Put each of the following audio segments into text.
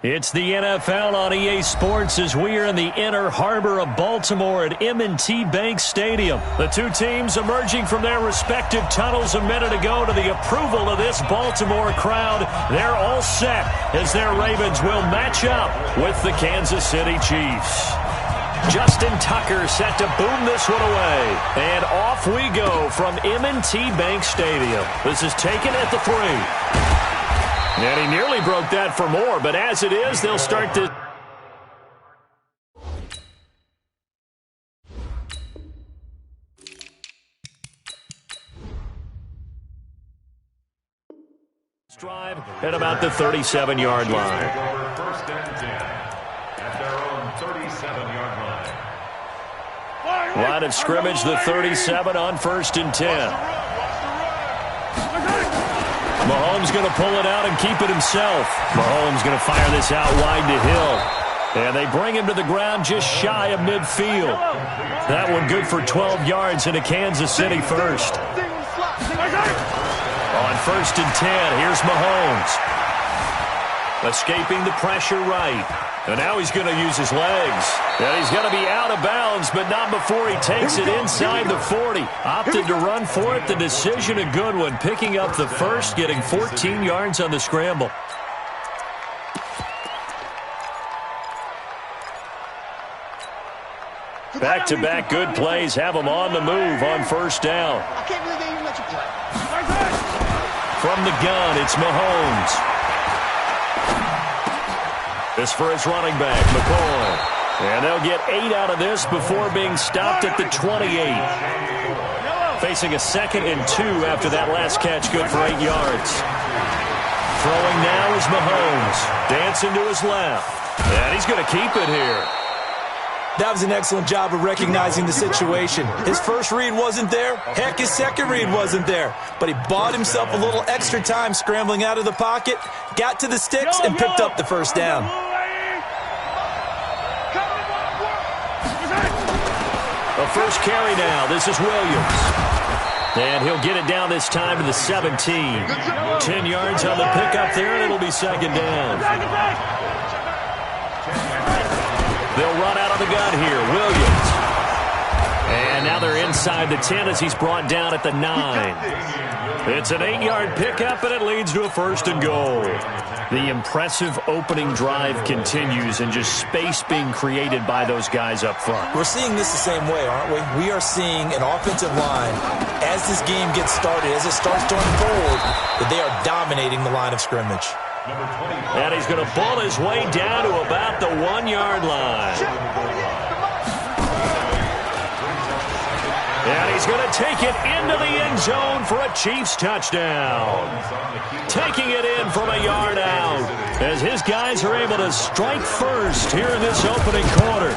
It's the NFL on EA Sports as we are in the inner harbor of Baltimore at M&T Bank Stadium. The two teams emerging from their respective tunnels a minute ago to the approval of this Baltimore crowd. They're all set as their Ravens will match up with the Kansas City Chiefs. Justin Tucker set to boom this one away. And off we go from M&T Bank Stadium. This is taken at the 3. And he nearly broke that for more, but as it is, they'll start to... drive at about the 37-yard line. First and 10 at their own 37-yard line. Line of scrimmage, the 37 on 1st and 10. Mahomes going to pull it out and keep it himself. Mahomes going to fire this out wide to Hill. And they bring him to the ground just shy of midfield. That one good for 12 yards into Kansas City first. On 1st and 10, here's Mahomes. Escaping the pressure right. And now he's going to use his legs. And he's going to be out of bounds, but not before he takes it inside the 40. Opted to run for it. The decision a good one. Picking up the first, getting 14 yards on the scramble. Back-to-back good plays have them on the move on 1st down. I can't believe they even let you play. From the gun, it's Mahomes. This for his running back, McCoy. And they'll get 8 out of this before being stopped at the 28. Facing a 2nd and 2 after that last catch, good for 8 yards. Throwing now is Mahomes. Dancing to his left. And he's going to keep it here. That was an excellent job of recognizing the situation. His first read wasn't there. Heck, his second read wasn't there. But he bought himself a little extra time scrambling out of the pocket, got to the sticks, and picked up the first down. A first carry now. This is Williams. And he'll get it down this time to the 17. 10 yards on the pickup there, and it'll be second down. They'll run out of the gun here. Williams. And now they're inside the 10 as he's brought down at the 9. It's an 8-yard pickup, and it leads to a first and goal. The impressive opening drive continues, and just space being created by those guys up front. We're seeing this the same way, aren't we? We are seeing an offensive line, as this game gets started, as it starts to unfold, that they are dominating the line of scrimmage. And he's going to ball his way down to about the 1-yard line. And he's going to take it into the end zone for a Chiefs touchdown. Taking it in from a yard out as his guys are able to strike first here in this opening quarter.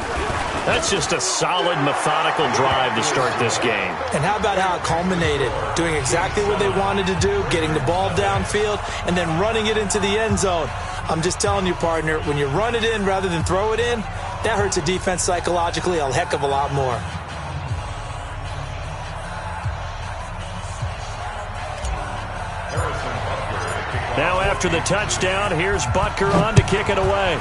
That's just a solid, methodical drive to start this game. And how about how it culminated? Doing exactly what they wanted to do, getting the ball downfield, and then running it into the end zone. I'm just telling you, partner, when you run it in rather than throw it in, that hurts a defense psychologically a heck of a lot more. Now after the touchdown, here's Butker on to kick it away.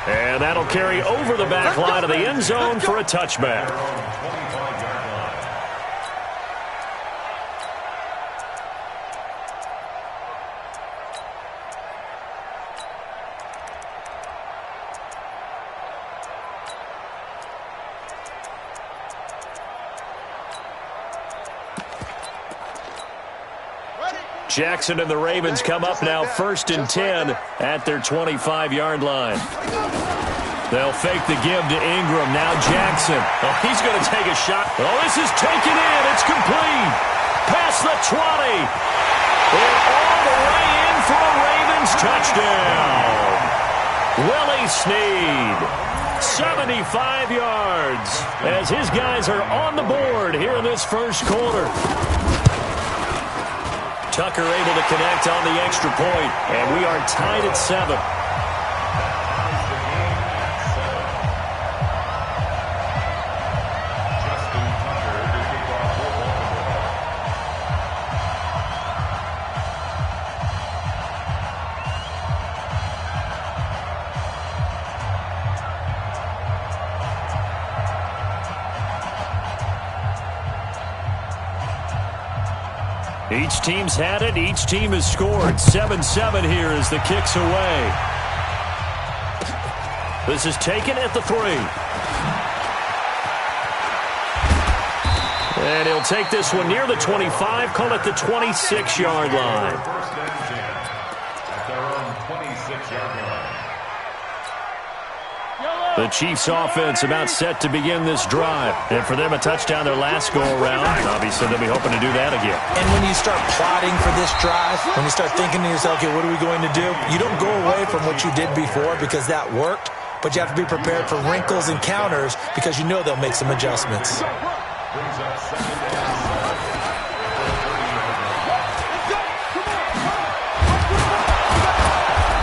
And that'll carry over the back line of the end zone for a touchback. Jackson and the Ravens come up now 1st and 10 at their 25-yard line. They'll fake the give to Ingram. Now Jackson. Oh, he's going to take a shot. Oh, this is taken in. It's complete. Past the 20. And all the way in for a Ravens touchdown. Willie Snead. 75 yards as his guys are on the board here in this first quarter. Tucker able to connect on the extra point, and we are tied at 7. Each team's had it. Each team has scored. 7-7 here as the kick's away. This is taken at the 3. And he'll take this one near the 25, call it the 26-yard line. First and 10 at their own 26-yard line. The Chiefs offense about set to begin this drive. And for them, a touchdown their last go-around. Obviously, they'll be hoping to do that again. And when you start plotting for this drive, when you start thinking to yourself, okay, what are we going to do? You don't go away from what you did before because that worked, but you have to be prepared for wrinkles and counters because you know they'll make some adjustments. Brings up second and 7.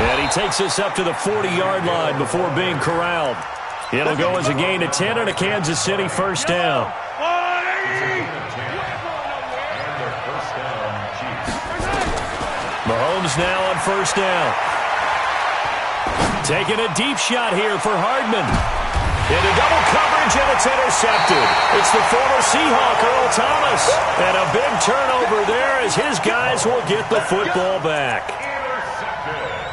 And he takes us up to the 40-yard line before being corralled. It'll go as a gain of 10 and a Kansas City first down. Mahomes now on first down. Taking a deep shot here for Hardman. Into double coverage, and it's intercepted. It's the former Seahawk, Earl Thomas. And a big turnover there as his guys will get the football back.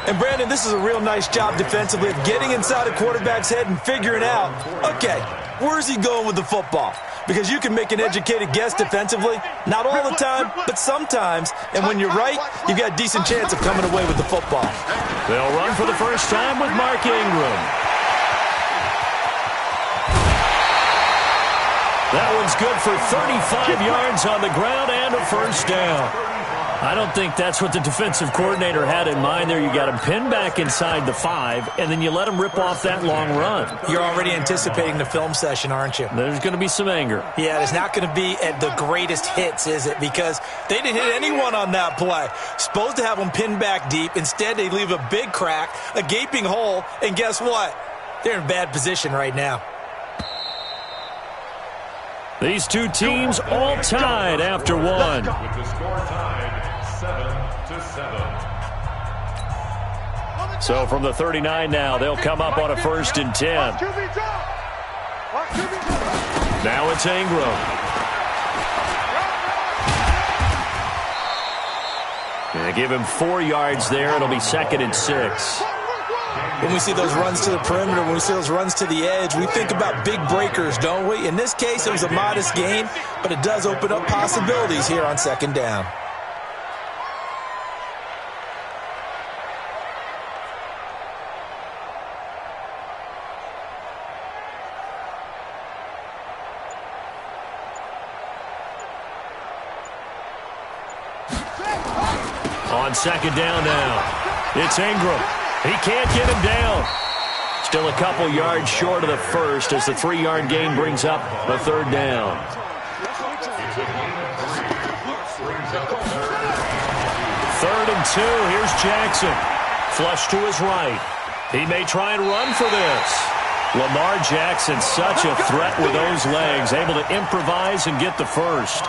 And, Brandon, this is a real nice job defensively of getting inside a quarterback's head and figuring out, okay, where's he going with the football? Because you can make an educated guess defensively. Not all the time, but sometimes. And when you're right, you've got a decent chance of coming away with the football. They'll run for the first time with Mark Ingram. That one's good for 35 yards on the ground and a first down. I don't think that's what the defensive coordinator had in mind there. You got him pinned back inside the 5, and then you let him rip off that long run. You're already anticipating the film session, aren't you? There's going to be some anger. Yeah, it's not going to be at the greatest hits, is it? Because they didn't hit anyone on that play. Supposed to have them pinned back deep. Instead, they leave a big crack, a gaping hole, and guess what? They're in bad position right now. These two teams all tied after one. With the score tied 7-7. So from the 39 now, they'll come up on a 1st and 10. Now it's Ingram. And give him 4 yards there. It'll be 2nd and 6. When we see those runs to the perimeter, when we see those runs to the edge, we think about big breakers, don't we? In this case, it was a modest gain, but it does open up possibilities here on 2nd down. On 2nd down now, it's Ingram. He can't get him down. Still a couple yards short of the 1st as the 3-yard gain brings up the 3rd down. 3rd and 2. Here's Jackson. Flush to his right. He may try and run for this. Lamar Jackson, such a threat with those legs, able to improvise and get the 1st.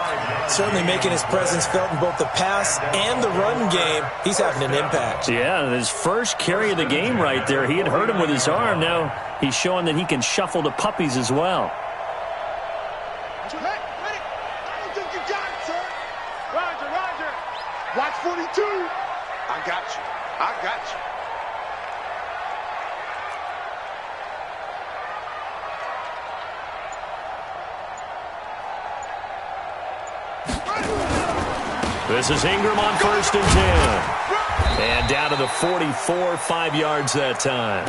Certainly making his presence felt in both the pass and the run game. He's having an impact. Yeah, his first carry of the game right there. He had hurt him with his arm. Now he's showing that he can shuffle the puppies as well. Watch 42. I got you. I got you. This is Ingram on 1st and 10. And down to the 44, 5 yards that time.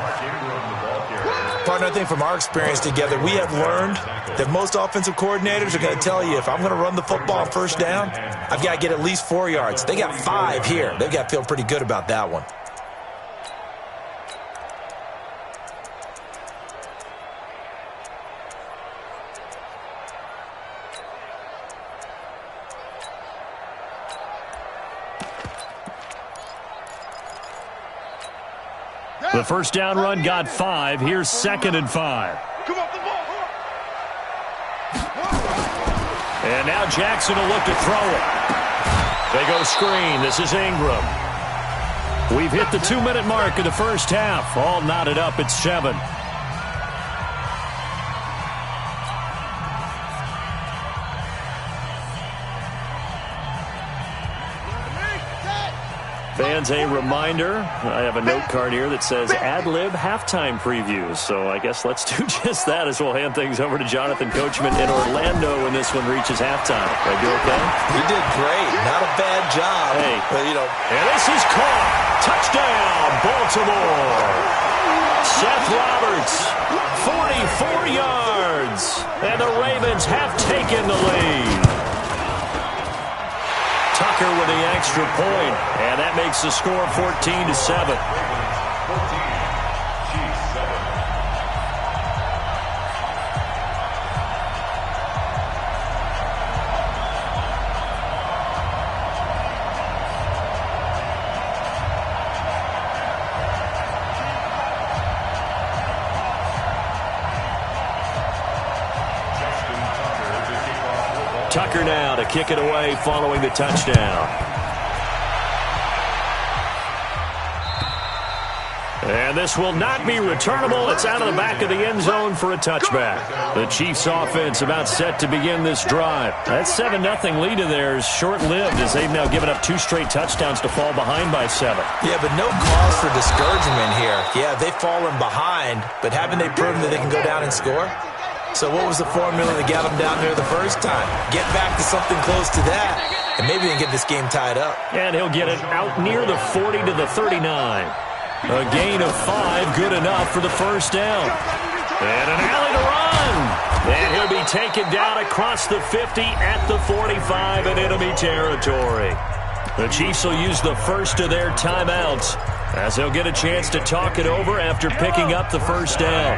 Partner, I think from our experience together, we have learned that most offensive coordinators are going to tell you, if I'm going to run the football on 1st down, I've got to get at least 4 yards. They got 5 here. They've got to feel pretty good about that one. The 1st down run got 5. Here's 2nd and 5. Come on, the ball. And now Jackson will look to throw it. They go screen. This is Ingram. We've hit the 2-minute mark of the 1st half. All knotted up at 7. Fans, a reminder, I have a note card here that says ad-lib halftime previews. So I guess let's do just that as we'll hand things over to Jonathan Coachman in Orlando when this one reaches halftime. Did I do okay? You did great. Not a bad job. Hey. But, you know. And this is caught. Touchdown, Baltimore. Seth Roberts, 44 yards. And the Ravens have taken the lead. Tucker with the extra point, and that makes the score 14-7. Tucker now to kick it away following the touchdown. And this will not be returnable. It's out of the back of the end zone for a touchback. The Chiefs offense about set to begin this drive. That 7-0 lead of theirs short-lived as they've now given up 2 straight touchdowns to fall behind by 7. Yeah, but no cause for discouragement here. Yeah, they've fallen behind, but haven't they proven that they can go down and score? So what was the formula that got them down there the first time? Get back to something close to that, and maybe they can get this game tied up. And he'll get it out near the 40 to the 39. A gain of 5, good enough for the 1st down. And an alley to run. And he'll be taken down across the 50 at the 45 in enemy territory. The Chiefs will use the first of their timeouts as they'll get a chance to talk it over after picking up the first down.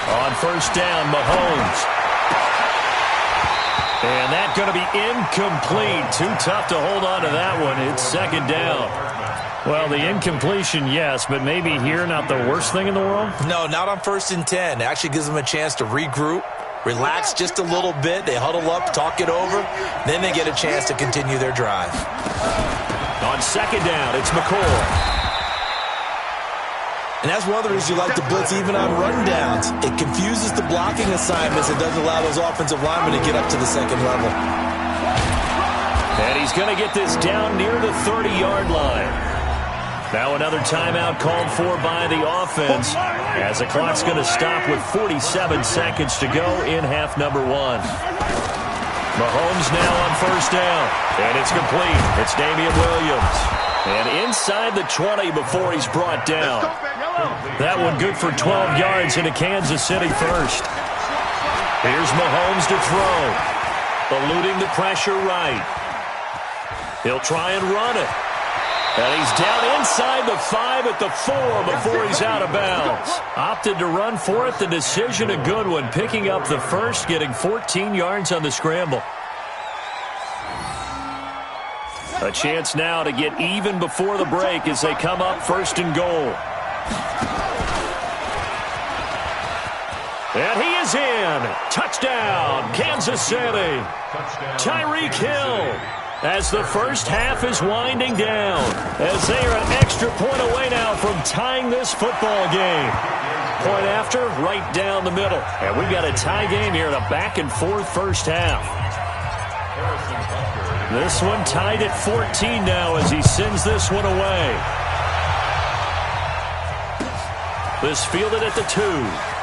On first down, Mahomes. And that's going to be incomplete. Too tough to hold on to that one. It's second down. Well, the incompletion, yes, but maybe here not the worst thing in the world? No, not on 1st and 10. It actually gives them a chance to regroup, relax just a little bit. They huddle up, talk it over. Then they get a chance to continue their drive. On second down, it's McCoy. And that's one of the reasons you like to blitz even on rundowns. It confuses the blocking assignments. It doesn't allow those offensive linemen to get up to the second level. And he's going to get this down near the 30-yard line. Now another timeout called for by the offense as the clock's going to stop with 47 seconds to go in half number one. Mahomes now on first down. And it's complete. It's Damian Williams. And inside the 20 before he's brought down. That one good for 12 yards into Kansas City first. Here's Mahomes to throw. Eluding the pressure right. He'll try and run it. And he's down inside the 5 at the 4 before he's out of bounds. Opted to run for it. The decision a good one. Picking up the first, getting 14 yards on the scramble. A chance now to get even before the break as they come up first and goal. And he is in. Touchdown, Kansas City. Tyreek Hill as the first half is winding down as they are an extra point away now from tying this football game. Point after, right down the middle. And we've got a tie game here in a back-and-forth first half. This one tied at 14 now as he sends this one away. This fielded at the 2.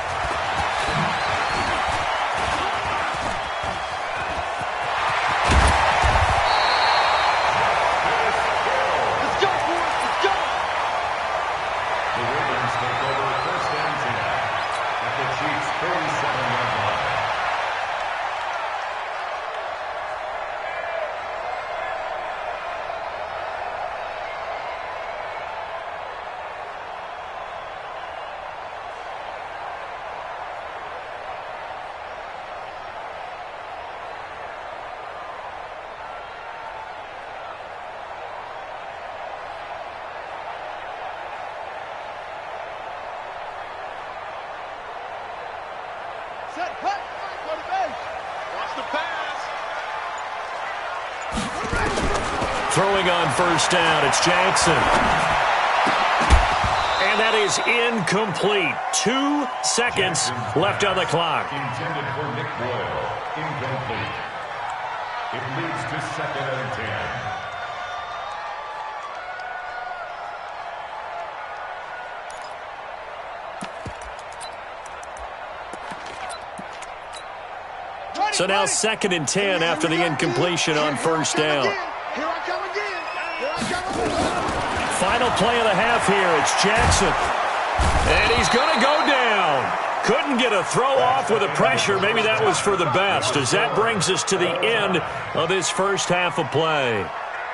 Throwing on first down, it's Jackson. And that is incomplete. 2 seconds left on the clock. Intended for Nick Boyle. Incomplete. It leads to 2nd and 10. So now 2nd and 10 after the incompletion on first down. Final play of the half here. It's Jackson. And he's going to go down. Couldn't get a throw off with the pressure. Maybe that was for the best as that brings us to the end of this first half of play.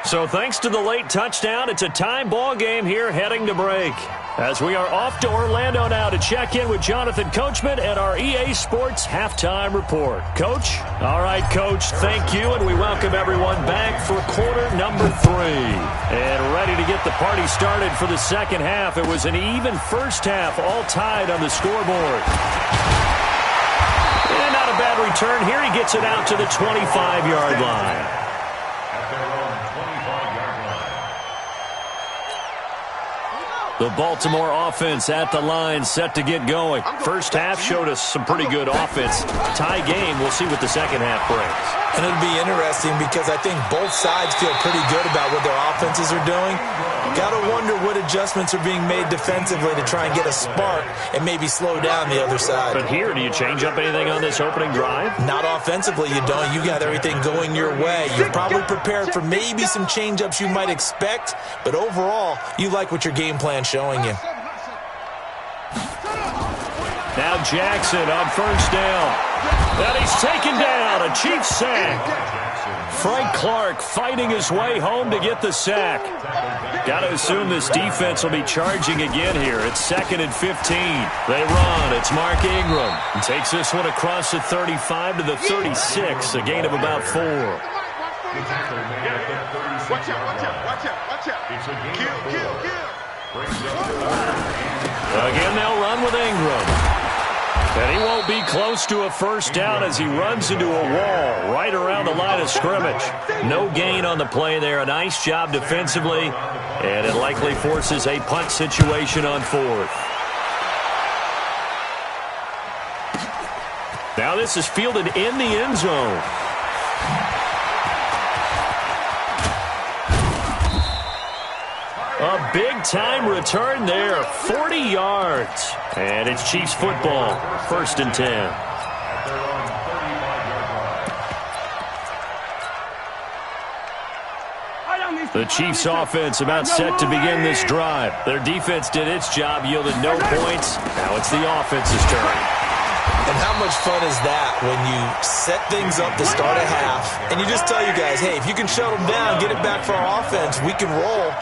So thanks to the late touchdown, it's a tie ball game here heading to break. As we are off to Orlando now to check in with Jonathan Coachman and our EA Sports Halftime Report. Coach? All right, Coach, thank you, and we welcome everyone back for quarter number 3. And ready to get the party started for the second half. It was an even first half, all tied on the scoreboard. And not a bad return here. He gets it out to the 25-yard line. The Baltimore offense at the line, set to get going. First half showed us some pretty good offense. Tie game, we'll see what the second half brings. And it'll be interesting because I think both sides feel pretty good about what their offenses are doing. Got to wonder what adjustments are being made defensively to try and get a spark and maybe slow down the other side. But here, do you change up anything on this opening drive? Not offensively, you don't. You got everything going your way. You're probably prepared for maybe some change-ups you might expect, but overall, you like what your game plan's showing you. Now Jackson on first down. And he's taken down. A Chiefs sack. Frank Clark fighting his way home to get the sack. Got to assume this defense will be charging again here. It's 2nd and 15. They run. It's Mark Ingram. He takes this one across the 35 to the 36. A gain of about 4. Watch out. Kill. Again, they'll run with Ingram. And he won't be close to a first down as he runs into a wall right around the line of scrimmage. No gain on the play there. A nice job defensively, and it likely forces a punt situation on 4th. Now this is fielded in the end zone. A big-time return there, 40 yards. And it's Chiefs football, 1st and 10. The Chiefs offense about set to begin this drive. Their defense did its job, yielded no points. Now it's the offense's turn. And how much fun is that when you set things up to start a half, and you just tell you guys, hey, if you can shut them down, get it back for our offense, we can roll.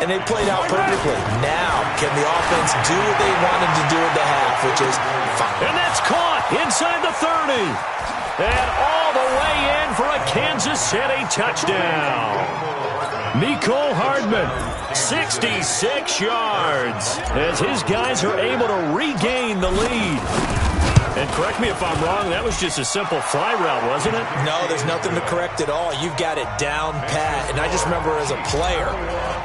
And they played out perfectly. Now, can the offense do what they wanted to do at the half, which is fine. And that's caught inside the 30. And all the way in for a Kansas City touchdown. Mecole Hardman, 66 yards, as his guys are able to regain the lead. And correct me if I'm wrong, that was just a simple fly route, wasn't it? No, there's nothing to correct at all. You've got it down pat. And I just remember as a player,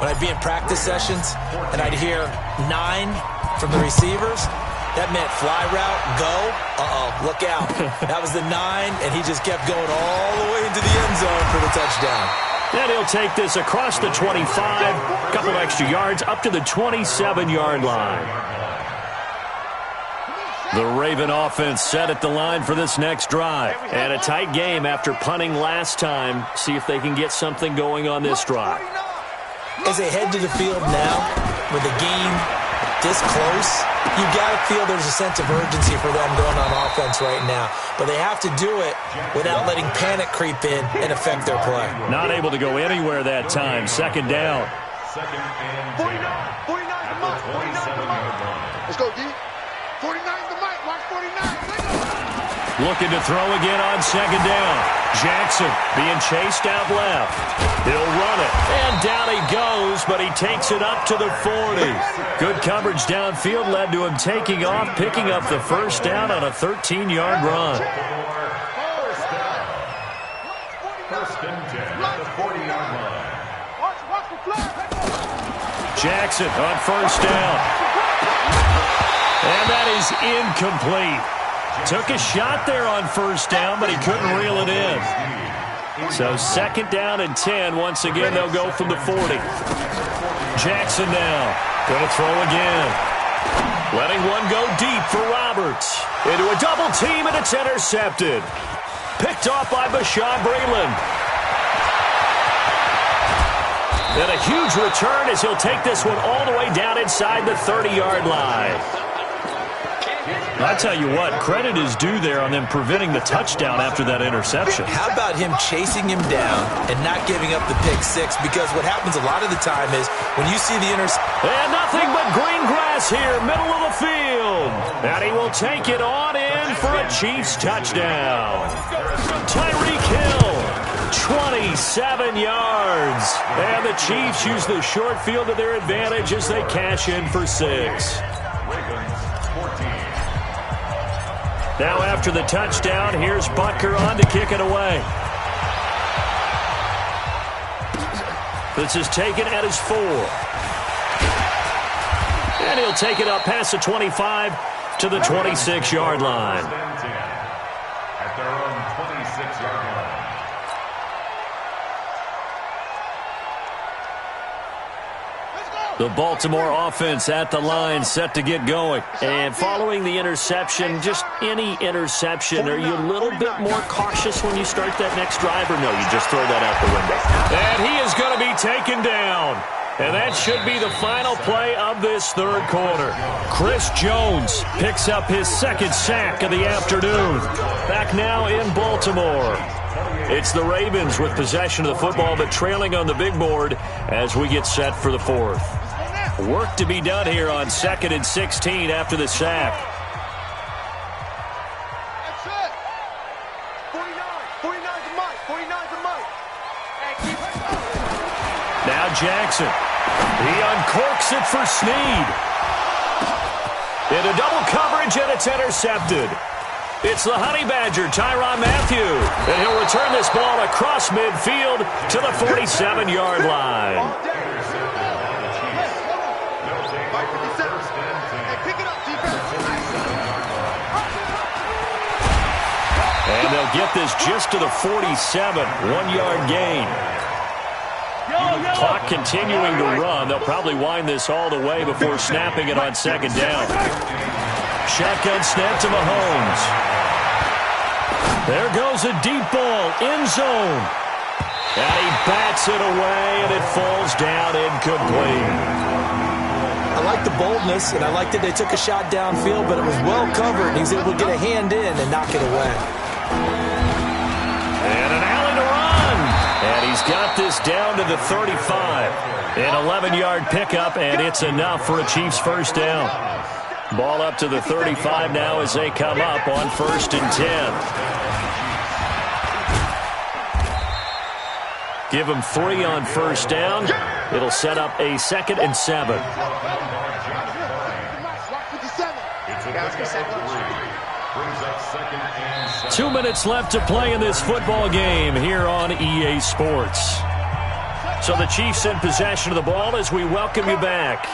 when I'd be in practice sessions and I'd hear 9 from the receivers, that meant fly route, go, look out. That was the 9, and he just kept going all the way into the end zone for the touchdown. And he'll take this across the 25, a couple extra yards, up to the 27-yard line. The Raven offense set at the line for this next drive. And a tight game after punting last time. See if they can get something going on this drive. As they head to the field now, with the game this close, you've got to feel there's a sense of urgency for them going on offense right now. But they have to do it without letting panic creep in and affect their play. Not able to go anywhere that time. 2nd down. 49. Let's go, D. 49 the mic. Watch 49. Looking to throw again on 2nd down. Jackson being chased out left. He'll run it. And down he goes, but he takes it up to the 40. Good coverage downfield led to him taking off, picking up the first down on a 13-yard run. First and 10 at the 40-yard line. Jackson on first down. And that is incomplete. Took a shot there on first down, but he couldn't reel it in. So 2nd down and 10. Once again, they'll go from the 40. Jackson now. Going to throw again. Letting one go deep for Roberts. Into a double team, and it's intercepted. Picked off by Bashaud Breeland. And a huge return as he'll take this one all the way down inside the 30-yard line. I tell you what, credit is due there on them preventing the touchdown after that interception. How about him chasing him down and not giving up the pick six? Because what happens a lot of the time is when you see the interception. And nothing but green grass here, middle of the field. And he will take it on in for a Chiefs touchdown. Tyreek Hill, 27 yards. And the Chiefs use the short field to their advantage as they cash in for 6. Now after the touchdown, here's Butker on to kick it away. This is taken at his 4. And he'll take it up past the 25 to the 26-yard line. At their own 26-yard line. The Baltimore offense at the line set to get going. And following the interception, just any interception, are you a little bit more cautious when you start that next drive, or no, you just throw that out the window? And he is going to be taken down. And that should be the final play of this third quarter. Chris Jones picks up his second sack of the afternoon. Back now in Baltimore. It's the Ravens with possession of the football, but trailing on the big board as we get set for the fourth. Work to be done here on 2nd and 16 after the sack. That's it. 49 to Mike. 49 to Mike. Now Jackson. He uncorks it for Snead. Into double coverage, and it's intercepted. It's the Honey Badger, Tyrann Mathieu. And he'll return this ball across midfield to the 47-yard line. And they'll get this just to the 47, 1-yard gain. Clock continuing to run. They'll probably wind this all the way before snapping it on second down. Shotgun snap to Mahomes. There goes a deep ball, end zone. And he bats it away, and it falls down incomplete. I like the boldness, and I like that they took a shot downfield, but it was well covered, and he was able to get a hand in and knock it away. And an alley to run. And he's got this down to the 35. An 11-yard pickup, and it's enough for a Chiefs first down. Ball up to the 35 now as they come up on 1st and 10. Give them 3 on first down. It'll set up a 2nd and 7. 2 minutes left to play in this football game here on EA Sports. So the Chiefs in possession of the ball as we welcome you back.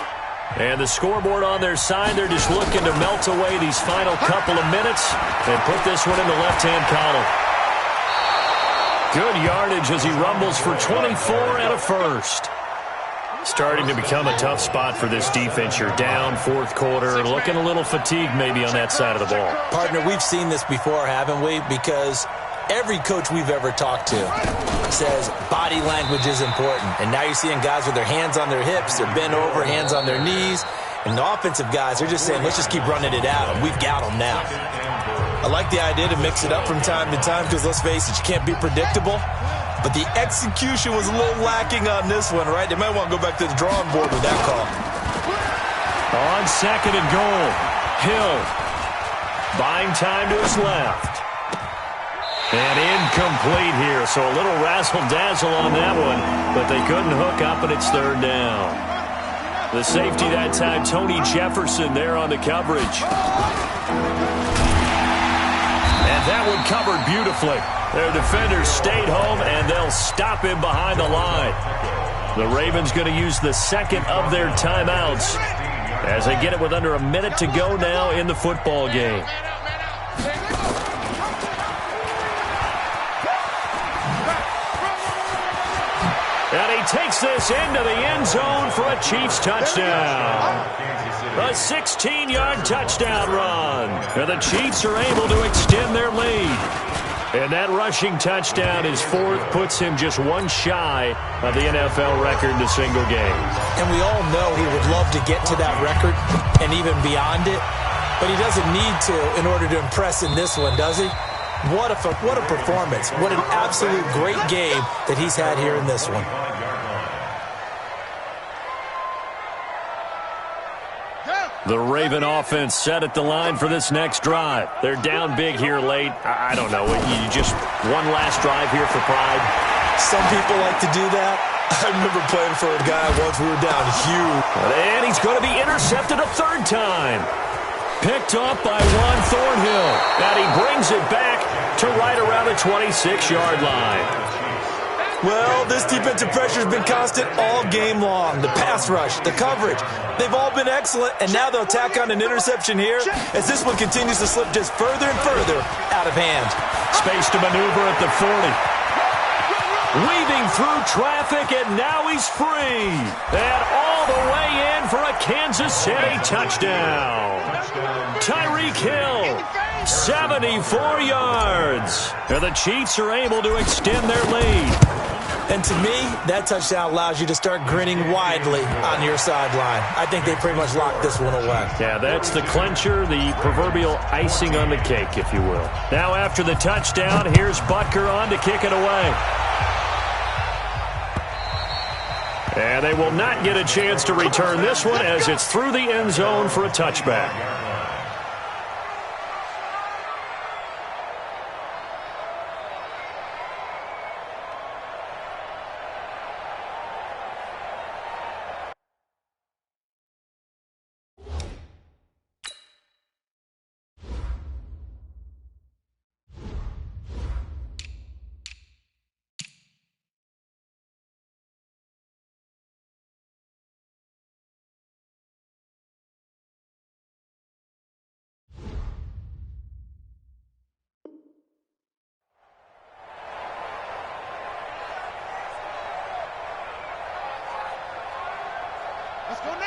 And the scoreboard on their side, they're just looking to melt away these final couple of minutes and put this one in the left-hand column. Good yardage as he rumbles for 24 and a first. Starting to become a tough spot for this defense. You're down 4th quarter, looking a little fatigued maybe on that side of the ball. Partner, we've seen this before, haven't we? Because every coach we've ever talked to says body language is important. And now you're seeing guys with their hands on their hips, they're bent over, hands on their knees. And the offensive guys, they're just saying, let's just keep running it at them. We've got them now. I like the idea to mix it up from time to time because, let's face it, you can't be predictable. But the execution was a little lacking on this one, right? They might want to go back to the drawing board with that call. On 2nd and goal, Hill buying time to his left. And incomplete here, so a little razzle-dazzle on that one, but they couldn't hook up, and it's 3rd down. The safety that time, Tony Jefferson there on the coverage. And that one covered beautifully. Their defenders stayed home, and they'll stop him behind the line. The Ravens going to use the 2nd of their timeouts as they get it with under a minute to go now in the football game. And he takes this into the end zone for a Chiefs touchdown. A 16-yard touchdown run. And the Chiefs are able to extend their lead. And that rushing touchdown is 4th, puts him just one shy of the NFL record in a single game. And we all know he would love to get to that record and even beyond it, but he doesn't need to in order to impress in this one, does he? What a performance. What an absolute great game that he's had here in this one. The Raven offense set at the line for this next drive. They're down big here late. I don't know. You just one last drive here for pride. Some people like to do that. I remember playing for a guy once we were down huge. And he's going to be intercepted a 3rd time. Picked up by Juan Thornhill. And he brings it back to right around the 26-yard line. Well, this defensive pressure has been constant all game long. The pass rush, the coverage, they've all been excellent, and now they'll tack on an interception here as this one continues to slip just further and further out of hand. Space to maneuver at the 40. Weaving through traffic, and now he's free. And all the way in for a Kansas City touchdown. Tyreek Hill, 74 yards. And the Chiefs are able to extend their lead. And to me, that touchdown allows you to start grinning widely on your sideline. I think they pretty much locked this one away. Yeah, that's the clincher, the proverbial icing on the cake, if you will. Now after the touchdown, here's Butker on to kick it away. And they will not get a chance to return this one as it's through the end zone for a touchback.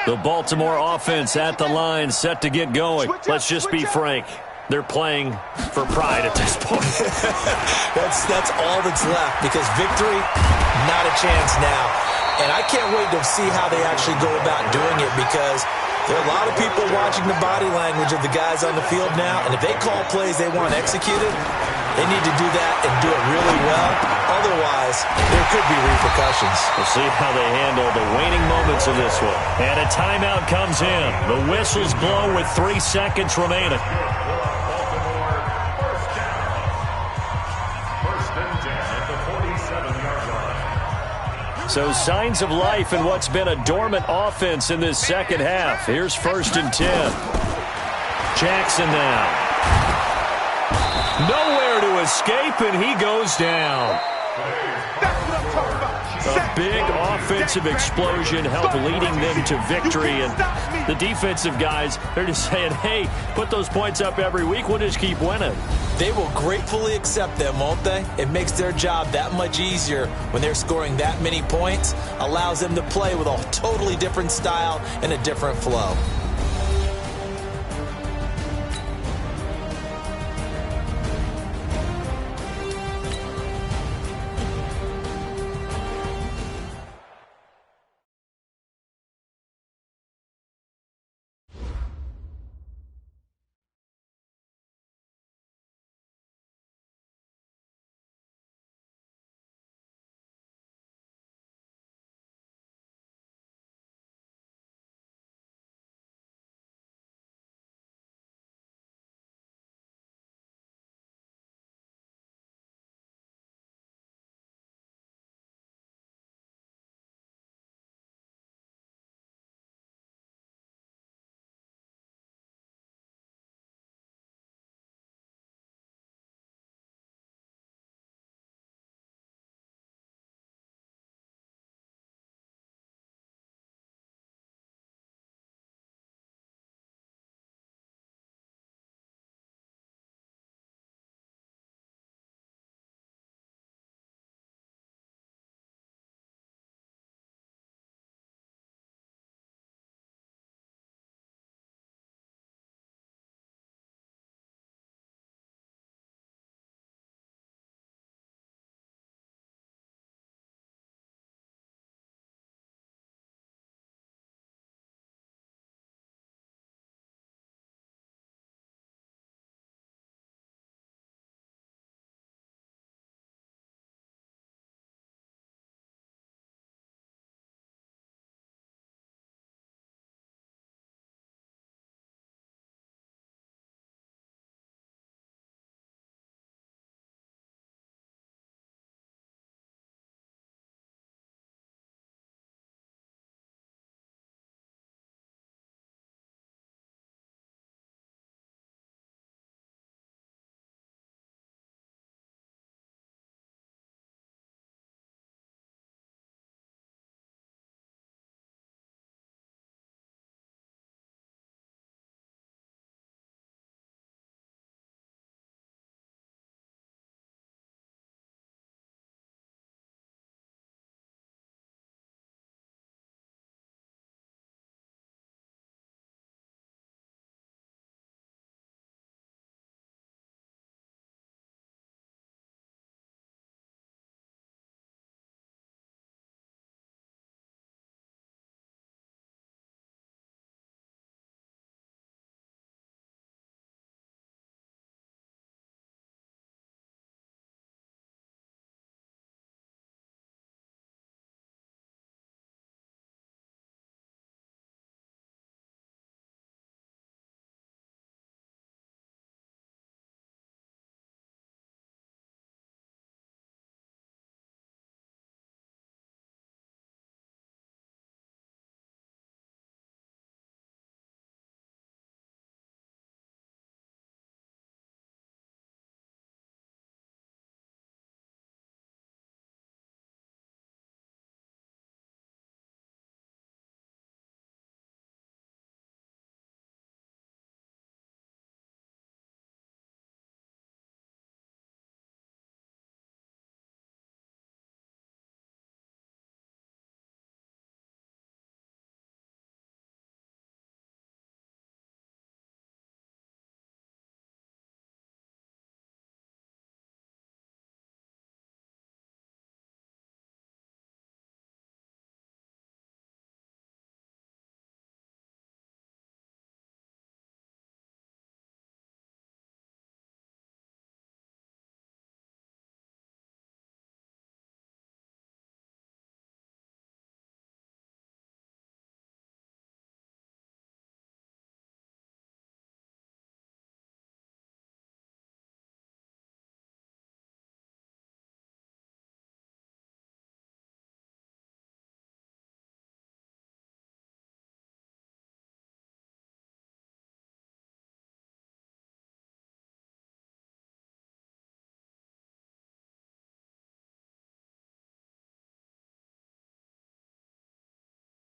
The Baltimore offense at the line, set to get going. Let's just be frank. They're playing for pride at this point. That's all that's left, because victory, not a chance now. And I can't wait to see how they actually go about doing it, because there are a lot of people watching the body language of the guys on the field now, and if they call plays they want executed, they need to do that and do it really well. Otherwise, there could be repercussions. We'll see how they handle the waning moments of this one. And a timeout comes in. The whistles blow with 3 seconds remaining. So signs of life in what's been a dormant offense in this second half. Here's 1st and 10. Jackson now. Nowhere to escape, and he goes down. A big offensive explosion helped leading them to victory. And the defensive guys, they're just saying, hey, put those points up every week. We'll just keep winning. They will gratefully accept them, won't they? It makes their job that much easier when they're scoring that many points. Allows them to play with a totally different style and a different flow.